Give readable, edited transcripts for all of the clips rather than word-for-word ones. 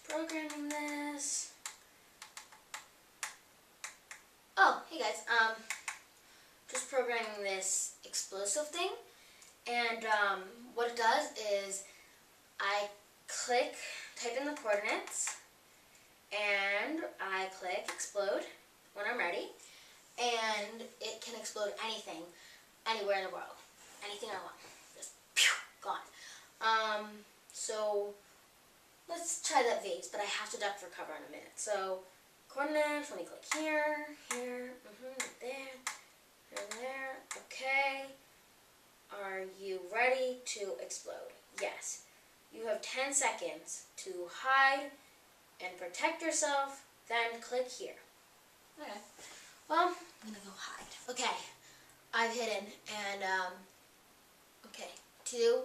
Programming this. Oh, hey guys, just programming this explosive thing, and what it does is I type in the coordinates, and I click explode when I'm ready, and it can explode anything, anywhere in the world, anything I want, just pew, gone. So let's try that vase, but I have to duck for cover in a minute. So coordinates, let me click here, there, okay. Are you ready to explode? Yes. You have 10 seconds to hide and protect yourself, then click here. Okay. Well, I'm gonna go hide. Okay, I've hidden, and okay, 2,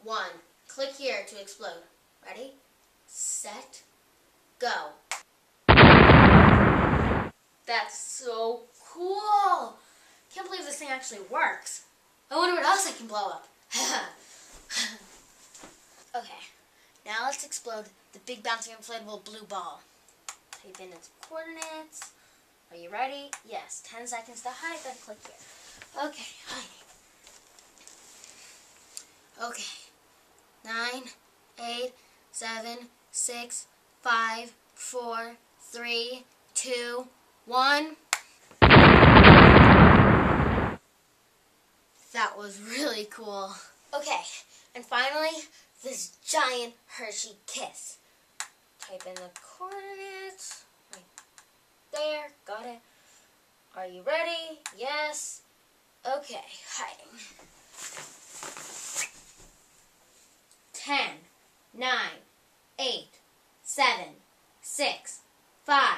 1. Click here to explode. Ready, set, go. That's so cool! Can't believe this thing actually works. I wonder what else I can blow up. Okay, now let's explode the big bouncing inflatable blue ball. Type in its coordinates. Are you ready? Yes. 10 seconds to hide, then click here. Okay, hiding. Okay. 9, 8, 7, 6, 5, 4, 3, 2, 1. That was really cool. Okay, and finally, this giant Hershey kiss. Type in the coordinates. Right there, got it. Are you ready? Yes. Okay, hiding. 10, 9, 8, 7, 6, 5,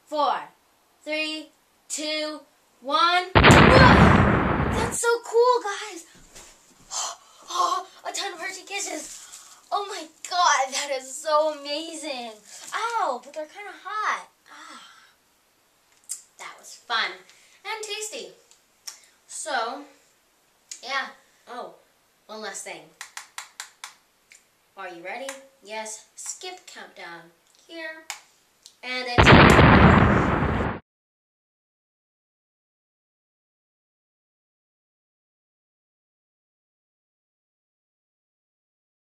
4, 3, 2, 1. That's so cool, guys. Oh, a ton of Hershey kisses. Oh my god, that is so amazing. Ow, but they're kind of hot. Ah, that was fun and tasty. So, yeah. Oh, one last thing. Are you ready? Yes. Skip countdown here. And it's